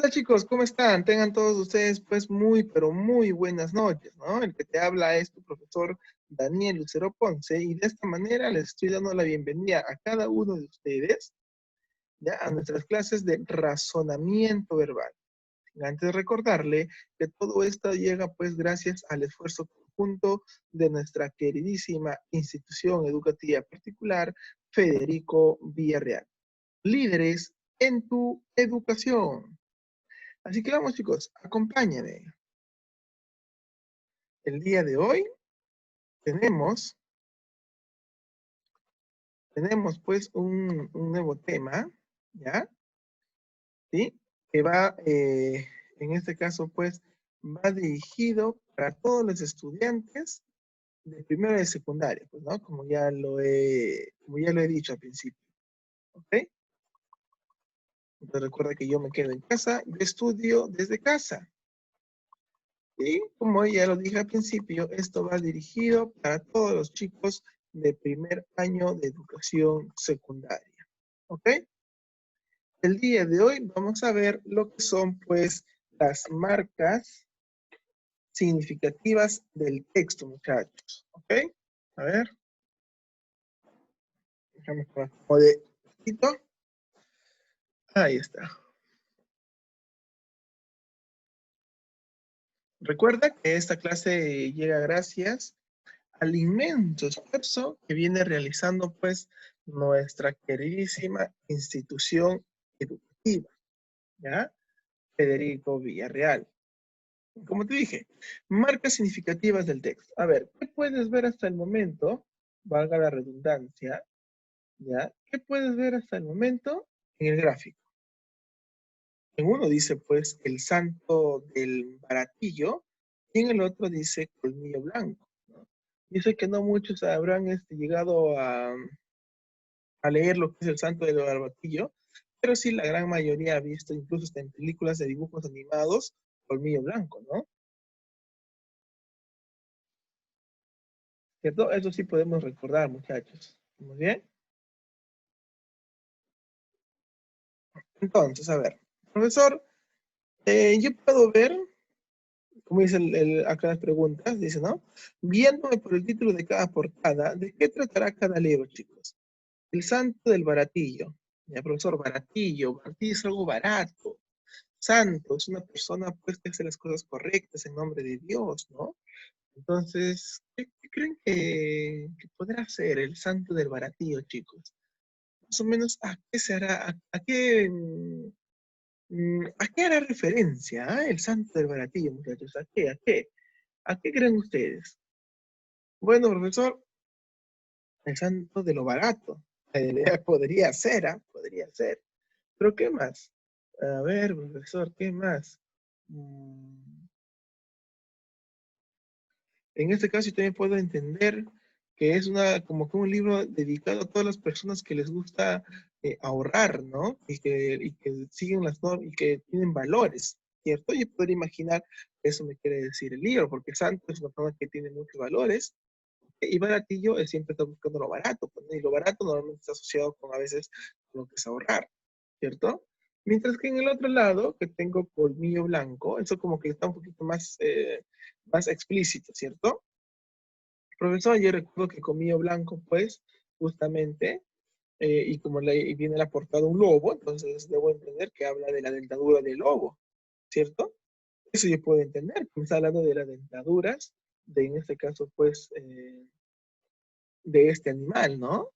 Hola chicos, ¿cómo están? Tengan todos ustedes pues muy, pero muy buenas noches, ¿no? El que te habla es tu profesor Daniel Lucero Ponce y de esta manera les estoy dando la bienvenida a cada uno de ustedes ya a nuestras clases de razonamiento verbal. Antes de recordarle que todo esto llega pues gracias al esfuerzo conjunto de nuestra queridísima institución educativa particular Federico Villarreal. Líderes en tu educación. Así que vamos chicos, acompáñenme. El día de hoy tenemos, tenemos pues un nuevo tema, ¿ya? ¿Sí? Que va, en este caso pues, va dirigido para todos los estudiantes de primero de secundaria, pues, ¿no? Como ya lo he dicho al principio, ¿ok? Entonces recuerda que yo me quedo en casa, yo estudio desde casa. Y como ya lo dije al principio, esto va dirigido para todos los chicos de primer año de educación secundaria. ¿Ok? El día de hoy vamos a ver lo que son pues las marcas significativas del texto, muchachos. ¿Ok? A ver, déjame como de poquito. Ahí está. Recuerda que esta clase llega gracias al inmenso esfuerzo que viene realizando pues nuestra queridísima institución educativa, ¿ya? Federico Villarreal. Como te dije, marcas significativas del texto. A ver, ¿qué puedes ver hasta el momento? Valga la redundancia, ¿ya? ¿Qué puedes ver hasta el momento en el gráfico? En uno dice pues el santo del baratillo y en el otro dice colmillo blanco, ¿no? Yo sé que no muchos habrán llegado a leer lo que es el santo del baratillo, pero sí la gran mayoría ha visto, incluso hasta en películas de dibujos animados, colmillo blanco, ¿no? ¿Cierto? Eso sí podemos recordar, muchachos. ¿Muy bien? Entonces, a ver, profesor, yo puedo ver, como dice acá las preguntas, dice, ¿no? Viéndome por el título de cada portada, ¿de qué tratará cada libro, chicos? El santo del baratillo. Ya, profesor, baratillo es algo barato. Santo es una persona pues que hace las cosas correctas en nombre de Dios, ¿no? Entonces, ¿qué creen que podrá ser el santo del baratillo, chicos? Más o menos, ¿a qué se hará? ¿A qué hará referencia el santo del baratillo, muchachos? ¿A qué? ¿A qué? ¿A qué creen ustedes? Bueno, profesor, el santo de lo barato. Podría ser, ¿ah? Podría ser. ¿Pero qué más? A ver, profesor, ¿qué más? Mm, En este caso, yo también puedo entender que es como que un libro dedicado a todas las personas que les gusta ahorrar, ¿no? Y que siguen las normas y que tienen valores, ¿cierto? Yo podría imaginar que eso me quiere decir el libro, porque Santo es una persona que tiene muchos valores y baratillo siempre está buscando lo barato, pues, ¿no? Y lo barato normalmente está asociado con a veces con lo que es ahorrar, ¿cierto? Mientras que en el otro lado, que tengo colmillo blanco, eso como que está un poquito más explícito, ¿cierto? Profesor, yo recuerdo que colmillo blanco, pues, justamente, y como y viene la portada un lobo, entonces debo entender que habla de la dentadura del lobo, ¿cierto? Eso yo puedo entender, que me está hablando de las dentaduras, en este caso, pues, de este animal, ¿no?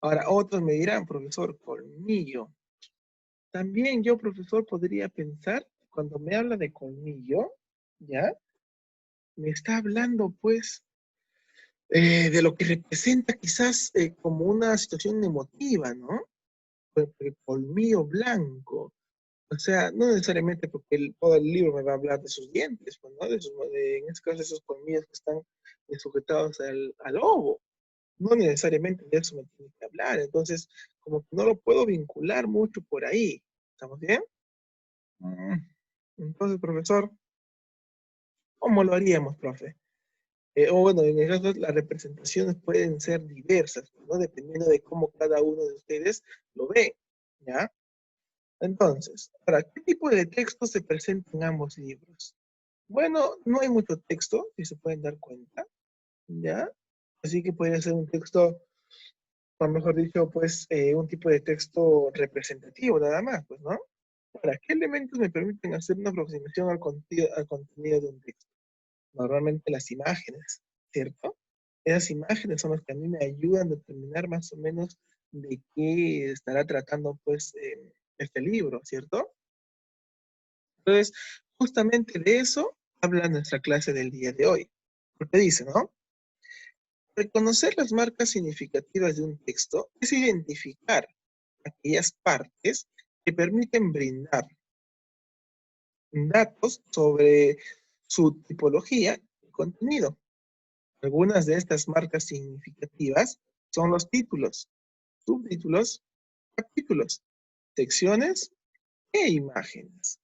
Ahora, otros me dirán, profesor, colmillo. También yo, profesor, podría pensar, cuando me habla de colmillo, ¿ya? Me está hablando, pues, de lo que representa quizás como una situación emotiva, ¿no? El colmillo blanco. O sea, no necesariamente porque todo el libro me va a hablar de sus dientes, pues, ¿no? En este caso, esos colmillos que están sujetados al lobo. No necesariamente de eso me tiene que hablar. Entonces, como que no lo puedo vincular mucho por ahí. ¿Estamos bien? Mm. Entonces, profesor, ¿cómo lo haríamos, profe? O bueno, en el caso las representaciones pueden ser diversas, ¿no? Dependiendo de cómo cada uno de ustedes lo ve, ¿ya? Entonces, ¿para qué tipo de texto se presenta en ambos libros? Bueno, no hay mucho texto, si se pueden dar cuenta, ¿ya? Así que podría ser un texto, o mejor dicho, pues un tipo de texto representativo nada más, pues, ¿no? Ahora, ¿qué elementos me permiten hacer una aproximación al contenido de un texto? Normalmente las imágenes, ¿cierto? Esas imágenes son las que a mí me ayudan a determinar más o menos de qué estará tratando, pues, este libro, ¿cierto? Entonces, justamente de eso habla nuestra clase del día de hoy. Porque dice, ¿no? Reconocer las marcas significativas de un texto es identificar aquellas partes que permiten brindar datos sobre su tipología y contenido. Algunas de estas marcas significativas son los títulos, subtítulos, capítulos, secciones e imágenes,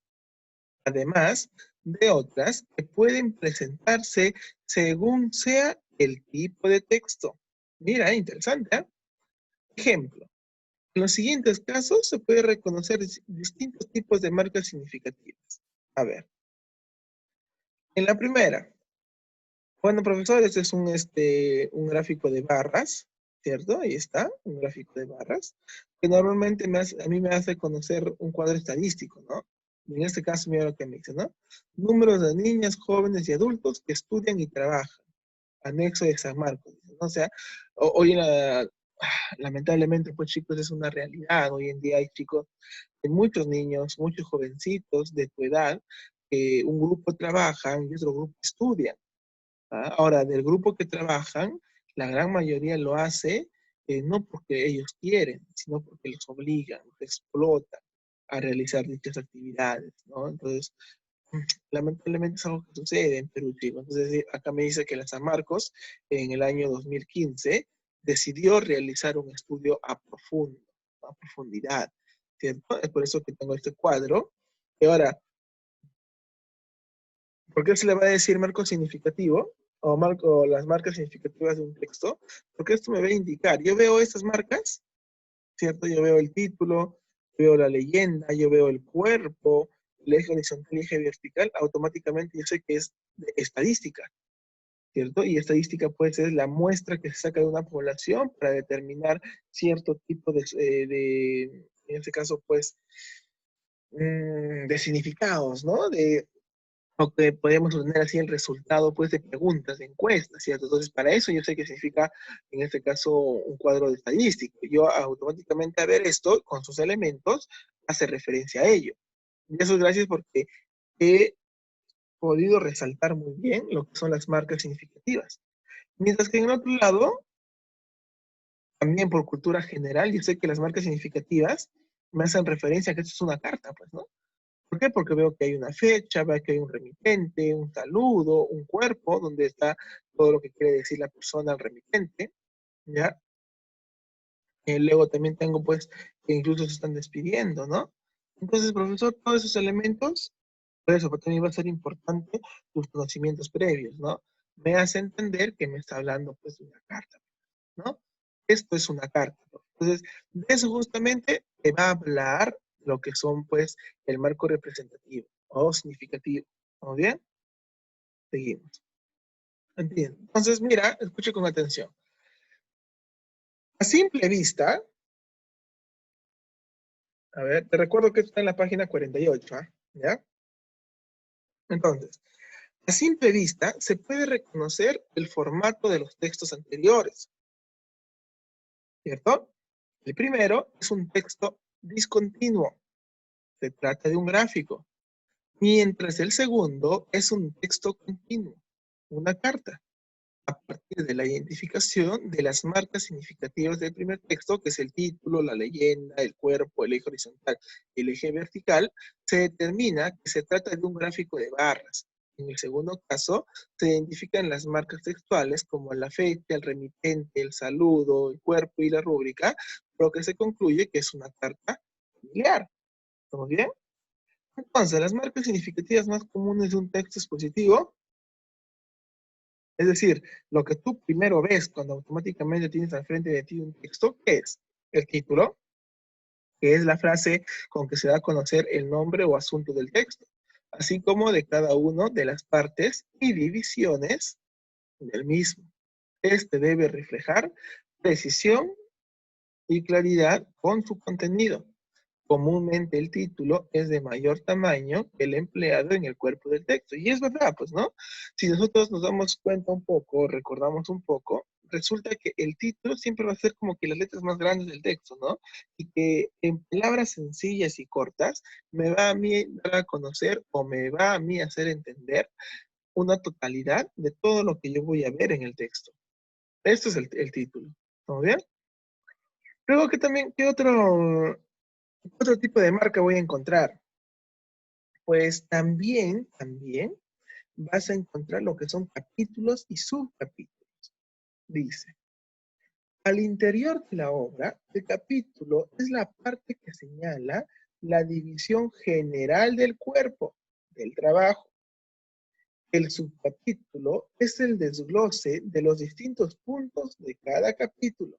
además de otras que pueden presentarse según sea el tipo de texto. Mira, interesante, ¿eh? Ejemplo, en los siguientes casos se puede reconocer distintos tipos de marcas significativas. A ver, en la primera, bueno, profesor, este es un gráfico de barras, ¿cierto? Ahí está, un gráfico de barras, que normalmente a mí me hace conocer un cuadro estadístico, ¿no? Y en este caso, mira lo que me dice, ¿no? Números de niñas, jóvenes y adultos que estudian y trabajan. Anexo de San Marcos, ¿no? O sea, hoy lamentablemente, pues chicos, es una realidad. Hoy en día hay chicos, hay muchos niños, muchos jovencitos de tu edad, que un grupo trabajan y otro grupo estudian. ¿Ah? Ahora, del grupo que trabajan, la gran mayoría lo hace no porque ellos quieren, sino porque los obligan, los explotan a realizar dichas actividades, ¿no? Entonces, lamentablemente es algo que sucede en Perú, chicos. Entonces, acá me dice que la San Marcos, en el año 2015, decidió realizar un estudio a profundidad, ¿cierto? Es por eso que tengo este cuadro. Y ahora, ¿por qué se le va a decir marco significativo o las marcas significativas de un texto? Porque esto me va a indicar, yo veo estas marcas, ¿cierto? Yo veo el título, veo la leyenda, yo veo el cuerpo, el eje horizontal y el eje vertical, automáticamente yo sé que es de estadística, ¿cierto? Y estadística pues es la muestra que se saca de una población para determinar cierto tipo en este caso pues, de significados, ¿no? O que podemos obtener así el resultado pues de preguntas, de encuestas, ¿cierto? Entonces, para eso yo sé que significa, en este caso, un cuadro de estadística. Yo automáticamente a ver esto con sus elementos hace referencia a ello. Y eso es gracias porque he podido resaltar muy bien lo que son las marcas significativas. Mientras que en el otro lado, también por cultura general, yo sé que las marcas significativas me hacen referencia a que esto es una carta, pues, ¿no? ¿Por qué? Porque veo que hay una fecha, veo que hay un remitente, un saludo, un cuerpo, donde está todo lo que quiere decir la persona al remitente, ¿ya? Luego también tengo, pues, que incluso se están despidiendo, ¿no? Entonces, profesor, todos esos elementos, por eso, para mí va a ser importante tus conocimientos previos, ¿no? Me hace entender que me está hablando, pues, de una carta, ¿no? Esto es una carta, ¿no? Entonces, de eso justamente te va a hablar lo que son, pues, el marco representativo o significativo. ¿Vamos bien? Seguimos. Entiendo. Entonces, mira, escucha con atención. A simple vista, a ver, te recuerdo que esto está en la página 48, ¿ah? ¿Ya? Entonces, a simple vista se puede reconocer el formato de los textos anteriores, ¿cierto? El primero es un texto discontinuo. Se trata de un gráfico. Mientras el segundo es un texto continuo, una carta, a partir de la identificación de las marcas significativas del primer texto, que es el título, la leyenda, el cuerpo, el eje horizontal y el eje vertical, se determina que se trata de un gráfico de barras. En el segundo caso, se identifican las marcas textuales como la fecha, el remitente, el saludo, el cuerpo y la rúbrica, por lo que se concluye que es una carta familiar. ¿Estamos bien? Entonces, las marcas significativas más comunes de un texto expositivo, es decir, lo que tú primero ves cuando automáticamente tienes al frente de ti un texto, ¿qué es? El título, que es la frase con que se da a conocer el nombre o asunto del texto, así como de cada una de las partes y divisiones del mismo. Este debe reflejar precisión y claridad con su contenido. Comúnmente el título es de mayor tamaño que el empleado en el cuerpo del texto. Y es verdad, pues, ¿no? Si nosotros nos damos cuenta un poco, recordamos un poco, resulta que el título siempre va a ser como que las letras más grandes del texto, ¿no? Y que en palabras sencillas y cortas me va a mí dar a conocer o me va a mí hacer entender una totalidad de todo lo que yo voy a ver en el texto. Esto es el título. ¿Todo bien? Luego que también, ¿qué otro tipo de marca voy a encontrar? Pues también vas a encontrar lo que son capítulos y subcapítulos. Dice, al interior de la obra, el capítulo es la parte que señala la división general del cuerpo, del trabajo. El subcapítulo es el desglose de los distintos puntos de cada capítulo.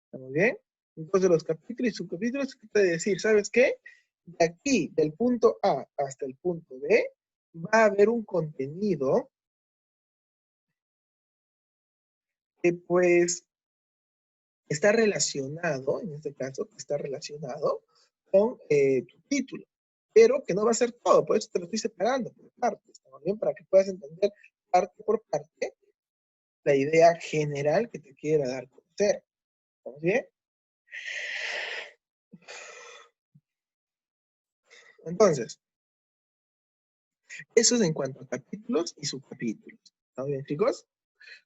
¿Estamos bien? Entonces los capítulos y subcapítulos, ¿qué quiere decir? ¿Sabes qué? De aquí, del punto A hasta el punto B, va a haber un contenido que pues está relacionado, en este caso, está relacionado con tu título, pero que no va a ser todo, por eso te lo estoy separando por partes, ¿estamos bien? Para que puedas entender parte por parte la idea general que te quiera dar a conocer, ¿estamos bien? Entonces, eso es en cuanto a capítulos y subcapítulos, ¿estamos bien, chicos?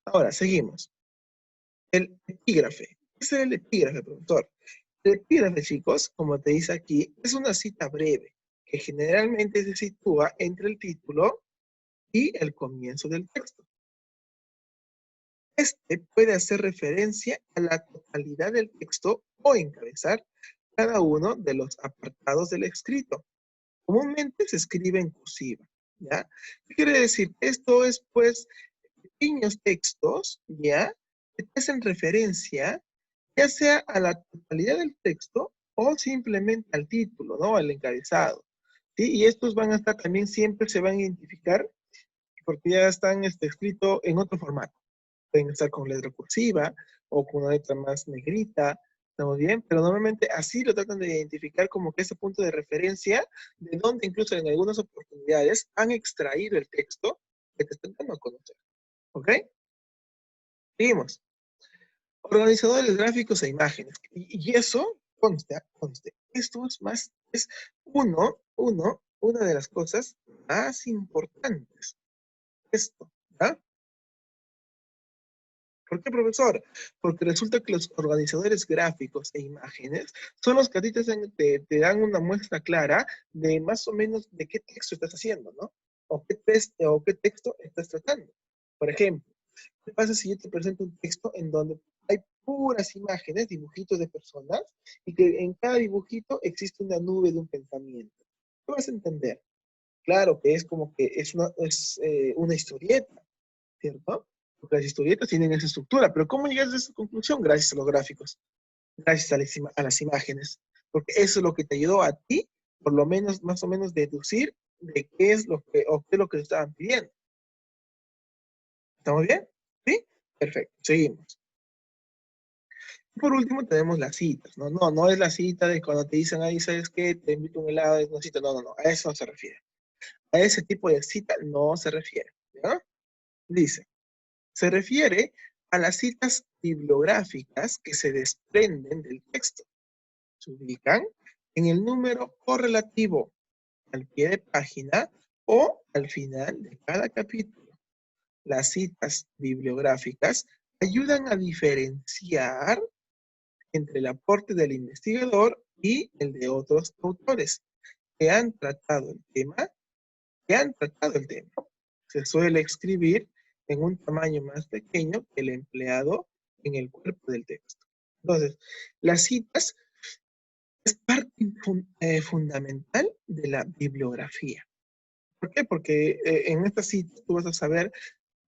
Ahora, seguimos. El epígrafe. ¿Qué es el epígrafe, profesor? El epígrafe, chicos, como te dice aquí, es una cita breve que generalmente se sitúa entre el título y el comienzo del texto. Este puede hacer referencia a la totalidad del texto o encabezar cada uno de los apartados del escrito. Comúnmente se escribe en cursiva, ¿ya? ¿Qué quiere decir? Esto es, pues, pequeños textos, ¿ya? Que te hacen referencia ya sea a la totalidad del texto o simplemente al título, ¿no? Al encabezado. ¿Sí? Y estos van a estar también, siempre se van a identificar porque ya están escritos en otro formato. Pueden estar con letra cursiva o con una letra más negrita, ¿estamos bien? Pero normalmente así lo tratan de identificar como que ese punto de referencia de donde incluso en algunas oportunidades han extraído el texto que te están dando a conocer. ¿Ok? Seguimos. Organizadores gráficos e imágenes. Y eso, conste. Esto es más, es una de las cosas más importantes. Esto, ¿ya? ¿Por qué, profesor? Porque resulta que los organizadores gráficos e imágenes son los que a ti te dan una muestra clara de más o menos de qué texto estás haciendo, ¿no? O qué texto estás tratando. Por ejemplo, ¿qué pasa si yo te presento un texto en donde hay puras imágenes, dibujitos de personas, y que en cada dibujito existe una nube de un pensamiento? ¿Qué vas a entender? Claro que es como que es una historieta, ¿cierto? Porque las historietas tienen esa estructura, pero ¿cómo llegas a esa conclusión? Gracias a los gráficos, gracias a las imágenes, porque eso es lo que te ayudó a ti, por lo menos, más o menos, deducir de qué es lo que, o qué es lo que te estaban pidiendo. ¿Estamos bien? ¿Sí? Perfecto, seguimos. Por último tenemos las citas, ¿no? No es la cita de cuando te dicen, ahí, ¿sabes qué? Te invito a un helado, es una cita. No, a eso no se refiere. A ese tipo de cita no se refiere, ¿ya? Dice, se refiere a las citas bibliográficas que se desprenden del texto. Se ubican en el número correlativo, al pie de página o al final de cada capítulo. Las citas bibliográficas ayudan a diferenciar entre el aporte del investigador y el de otros autores que han tratado el tema, que han tratado el tema. Se suele escribir en un tamaño más pequeño que el empleado en el cuerpo del texto. Entonces, las citas es parte fundamental de la bibliografía. ¿Por qué? Porque en estas citas tú vas a saber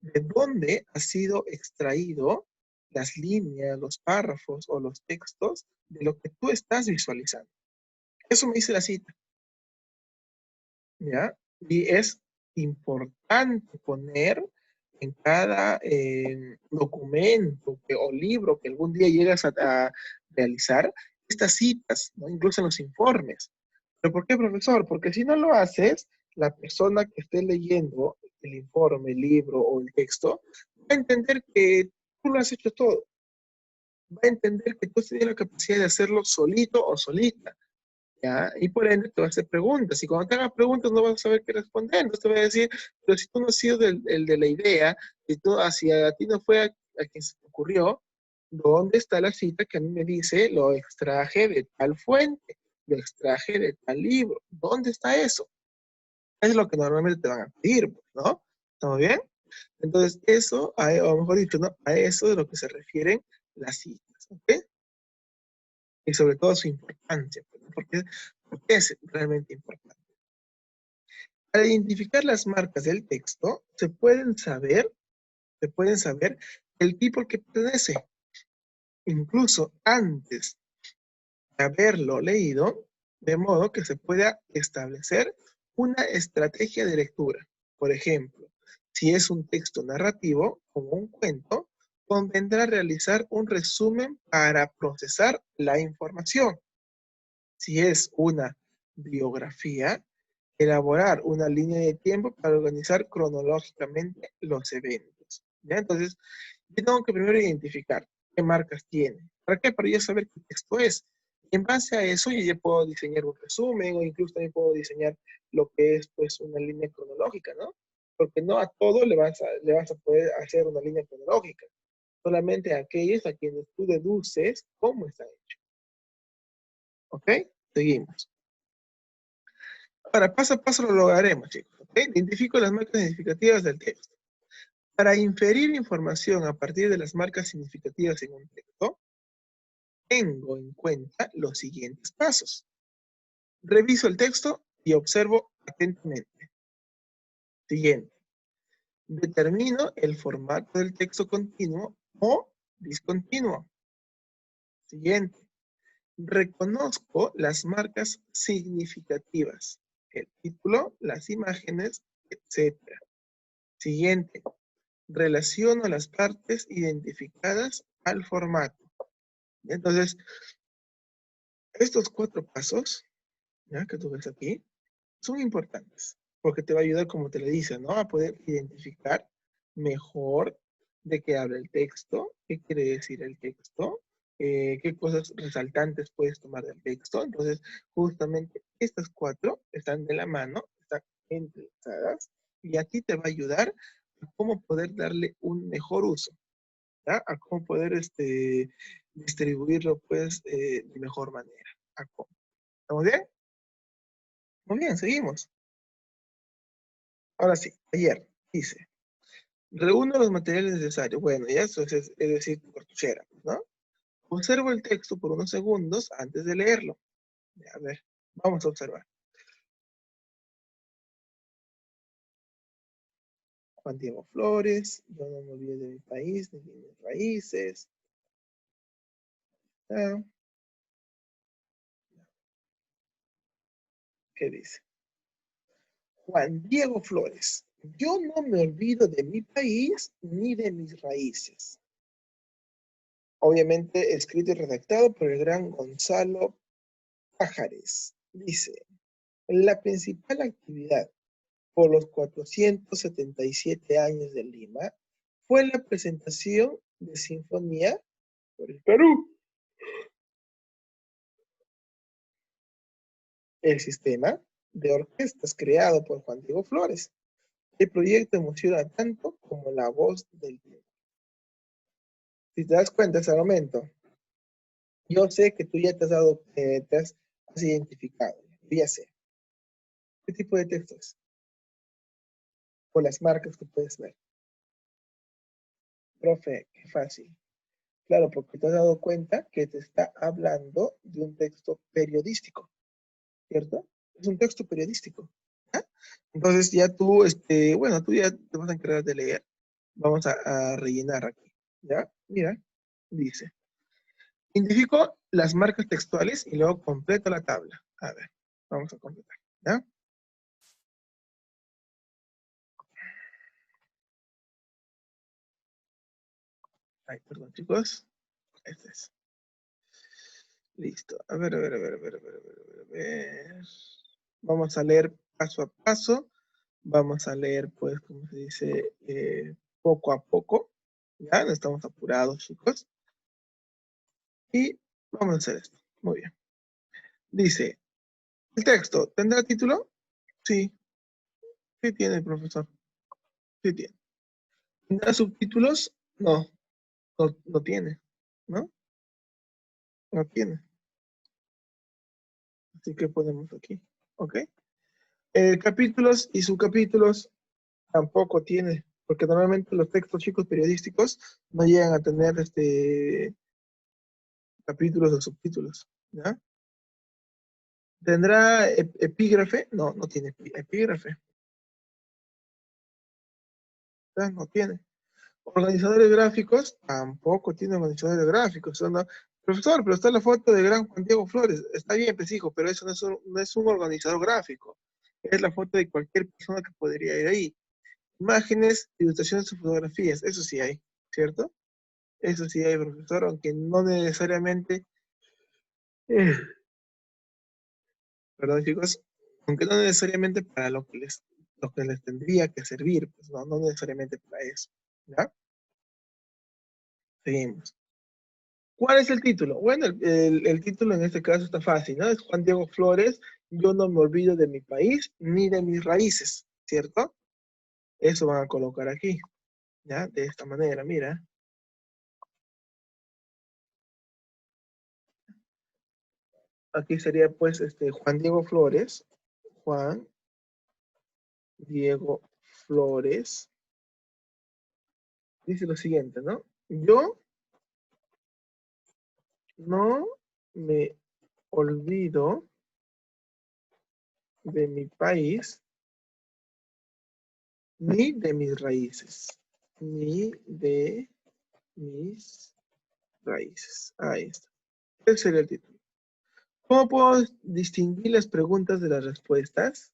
de dónde ha sido extraído las líneas, los párrafos o los textos de lo que tú estás visualizando. Eso me dice la cita, ¿ya? Y es importante poner en cada documento o libro que algún día llegas a realizar estas citas, ¿no? Incluso en los informes. ¿Pero por qué, profesor? Porque si no lo haces, la persona que esté leyendo el informe, el libro o el texto va a entender que tú lo has hecho todo. Va a entender que tú tienes la capacidad de hacerlo solito o solita. ¿Ya? Y por ende te va a hacer preguntas. Y cuando te haga preguntas no vas a saber qué responder. Entonces te va a decir, pero si tú no has sido el de la idea, si tú, hacia a ti no fue a quien se te ocurrió, ¿dónde está la cita que a mí me dice lo extraje de tal fuente? Lo extraje de tal libro. ¿Dónde está eso? Es lo que normalmente te van a pedir, pues, ¿no? ¿Estamos bien? Entonces, eso, o mejor dicho, ¿no? A eso de lo que se refieren las citas, ¿ok? Y sobre todo su importancia, pues, ¿no? Porque es realmente importante. Al identificar las marcas del texto, se pueden saber el tipo al que pertenece. Incluso antes de haberlo leído, de modo que se pueda establecer una estrategia de lectura. Por ejemplo, si es un texto narrativo, como un cuento, convendrá realizar un resumen para procesar la información. Si es una biografía, elaborar una línea de tiempo para organizar cronológicamente los eventos. ¿Ya? Entonces, yo tengo que primero identificar qué marcas tiene. ¿Para qué? Para yo saber qué texto es. En base a eso, yo ya puedo diseñar un resumen o incluso también puedo diseñar lo que es pues una línea cronológica, ¿no? Porque no a todo le vas a poder hacer una línea cronológica. Solamente a aquellos a quienes tú deduces cómo está hecho. ¿Ok? Seguimos. Ahora, paso a paso lo lograremos, chicos. ¿Ok? Identifico las marcas significativas del texto. Para inferir información a partir de las marcas significativas en un texto, tengo en cuenta los siguientes pasos. Reviso el texto y observo atentamente. Siguiente. Determino el formato del texto continuo o discontinuo. Siguiente. Reconozco las marcas significativas, el título, las imágenes, etc. Siguiente. Relaciono las partes identificadas al formato. Entonces, estos 4 pasos, ¿ya? Que tú ves aquí, son importantes, porque te va a ayudar, como te le dice, ¿no? A poder identificar mejor de qué habla el texto, qué quiere decir el texto, qué cosas resaltantes puedes tomar del texto. Entonces, justamente estas 4 están de la mano, están entrelazadas, y aquí te va a ayudar a cómo poder darle un mejor uso, ¿ya? A cómo poder distribuirlo, pues, de mejor manera. ¿Estamos bien? Muy bien, seguimos. Ahora sí, ayer dice, reúno los materiales necesarios. Bueno, ya eso es decir, tu cartuchera, ¿no? Observo el texto por unos segundos antes de leerlo. A ver, vamos a observar. Juan Diego Flores, yo no me olvido de mi país, ni de mis raíces. Ah, ¿qué dice? Juan Diego Flores, yo no me olvido de mi país ni de mis raíces. Obviamente escrito y redactado por el gran Gonzalo Pájares. Dice, la principal actividad por los 477 años de Lima fue la presentación de Sinfonía por el Perú. El sistema de orquestas creado por Juan Diego Flores. El proyecto emociona tanto como la voz del tiempo. Si te das cuenta ese momento, yo sé que tú ya te has dado, has identificado, yo ya sé. ¿Qué tipo de texto es? Por las marcas que puedes ver. Profe, qué fácil. Claro, porque te has dado cuenta que te está hablando de un texto periodístico, ¿cierto? Es un texto periodístico. ¿Ya? Entonces ya tú, bueno, tú ya te vas a encargar de leer. Vamos a rellenar aquí. ¿Ya? Mira, dice. Identifico las marcas textuales y luego completo la tabla. A ver, vamos a completar, ¿ya? Ay, perdón, chicos. Este es. Listo. A ver, a ver, a ver, a ver, a ver, a ver, a ver, a ver. Vamos a leer paso a paso. Vamos a leer, pues, como se dice, poco a poco. Ya, no estamos apurados, chicos. Y vamos a hacer esto. Muy bien. Dice, ¿el texto tendrá título? Sí, sí tiene, profesor. Sí tiene. ¿Tendrá subtítulos? No, no, no tiene. ¿No? No tiene. Así que ponemos aquí. ¿Ok? Capítulos y subcapítulos tampoco tiene, porque normalmente los textos chicos periodísticos no llegan a tener capítulos o subtítulos. ¿Ya? ¿Tendrá epígrafe? No, no tiene epígrafe. ¿Ya? No tiene. Organizadores gráficos, tampoco tiene organizadores gráficos. ¿No? Profesor, pero está la foto de gran Juan Diego Flores. Está bien, pues hijo, pero eso no es un organizador gráfico. Es la foto de cualquier persona que podría ir ahí. Imágenes, ilustraciones o fotografías, eso sí hay, ¿cierto? Eso sí hay, profesor, aunque no necesariamente, eh, perdón chicos, aunque no necesariamente para lo que les tendría que servir, pues no, no necesariamente para eso. ¿Ya? Seguimos. ¿Cuál es el título? Bueno, el título en este caso está fácil, ¿no? Es Juan Diego Flores, yo no me olvido de mi país ni de mis raíces, ¿cierto? Eso van a colocar aquí, ¿ya? De esta manera, mira. Aquí sería pues Juan Diego Flores, Juan Diego Flores, dice lo siguiente, ¿no? Yo no me olvido de mi país ni de mis raíces, ni de mis raíces. Ahí está. Ese sería el título. ¿Cómo puedo distinguir las preguntas de las respuestas?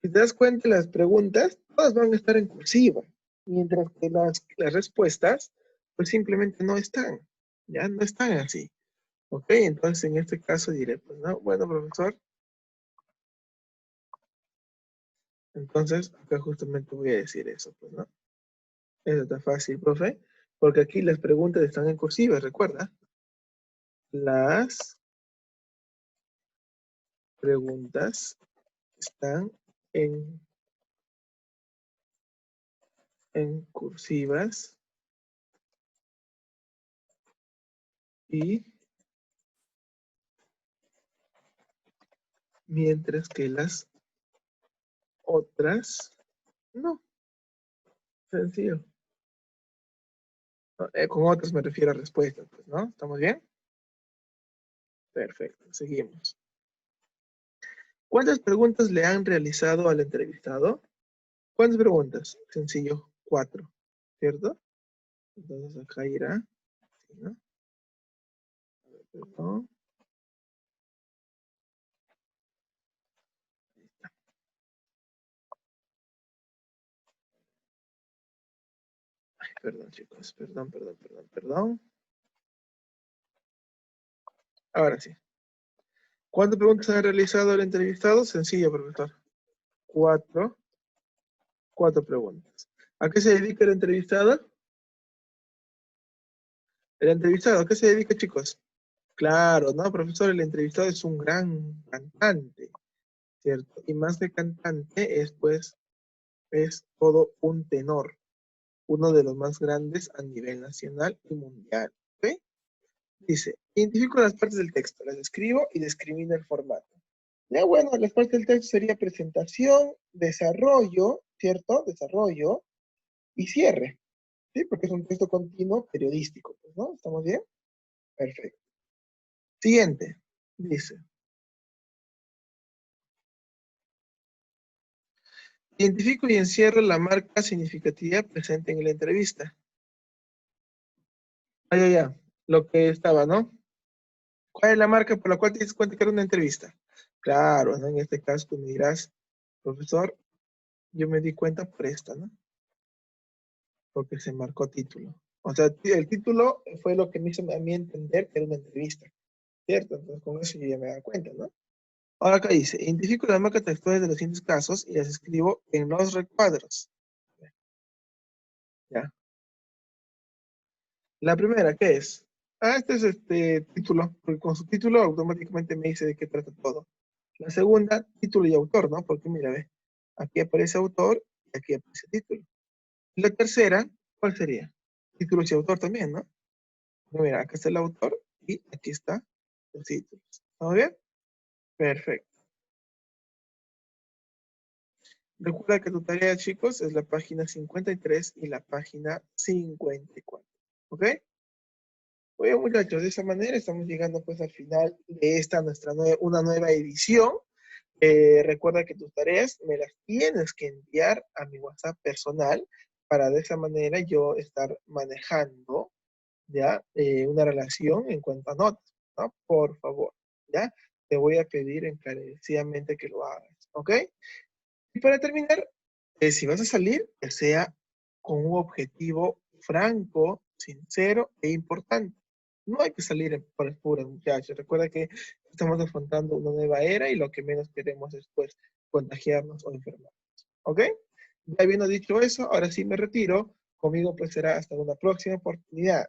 Si te das cuenta, las preguntas todas van a estar en cursiva, mientras que las respuestas, pues simplemente no están, ya no están así. Ok, entonces en este caso diré, pues no, bueno, profesor, entonces acá justamente voy a decir eso, pues no. Eso está fácil, profe, porque aquí las preguntas están en cursiva, recuerda. Las preguntas están en, en cursivas y mientras que las otras, no, sencillo. No, con otras me refiero a respuestas, pues, ¿no? ¿Estamos bien? Perfecto, seguimos. ¿Cuántas preguntas le han realizado al entrevistado? ¿Cuántas preguntas? Sencillo, 4, ¿cierto? Entonces acá irá, ¿sí, no? A ver, perdón. Ay, perdón, chicos, perdón, perdón, perdón, perdón. Ahora sí. ¿Cuántas preguntas ha realizado el entrevistado? Sencillo, profesor. 4, 4 preguntas. ¿A qué se dedica el entrevistado? El entrevistado, ¿a qué se dedica, chicos? Claro, ¿no, profesor? El entrevistado es un gran cantante, ¿cierto? Y más de cantante es, pues, es todo un tenor, uno de los más grandes a nivel nacional y mundial. ¿Ok? Dice, identifico las partes del texto, las escribo y discrimino el formato. Ya bueno, las partes del texto sería presentación, desarrollo, ¿cierto? Desarrollo y cierre, ¿sí? Porque es un texto continuo periodístico, pues, ¿no? ¿Estamos bien? Perfecto. Siguiente, dice, identifico y encierro la marca significativa presente en la entrevista. Ah, ya, ya, lo que estaba, ¿no? ¿Cuál es la marca por la cual te das cuenta que era una entrevista? Claro, ¿no? En este caso tú me dirás, profesor, yo me di cuenta por esta, ¿no? Porque se marcó título. O sea, el título fue lo que me hizo a mí entender que era una entrevista, ¿cierto? Entonces con eso yo ya me da cuenta, ¿no? Ahora acá dice, identifico las marcas textuales de los siguientes casos y las escribo en los recuadros. Ya. La primera, ¿qué es? Ah, este es este título, porque con su título automáticamente me dice de qué trata todo. La segunda, título y autor, ¿no? Porque mira, ve, aquí aparece autor y aquí aparece título. Y la tercera, ¿cuál sería? Títulos y autor también, ¿no? Mira, acá está el autor y aquí está los títulos. ¿Estamos bien? Perfecto. Recuerda que tu tarea, chicos, es la página 53 y la página 54. ¿Ok? Oye, muchachos, de esa manera estamos llegando pues al final de esta una nueva edición. Recuerda que tus tareas me las tienes que enviar a mi WhatsApp personal para de esa manera yo estar manejando ya una relación en cuanto a notas, ¿no? Por favor, ¿ya? Te voy a pedir encarecidamente que lo hagas, ¿ok? Y para terminar, si vas a salir, que sea con un objetivo franco, sincero e importante. No hay que salir por las puras, muchachos. Recuerda que estamos afrontando una nueva era y lo que menos queremos es, pues, contagiarnos o enfermarnos. ¿Ok? Ya habiendo dicho eso, ahora sí me retiro. Conmigo, pues, será hasta una próxima oportunidad.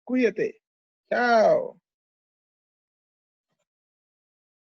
Cuídate. Chao.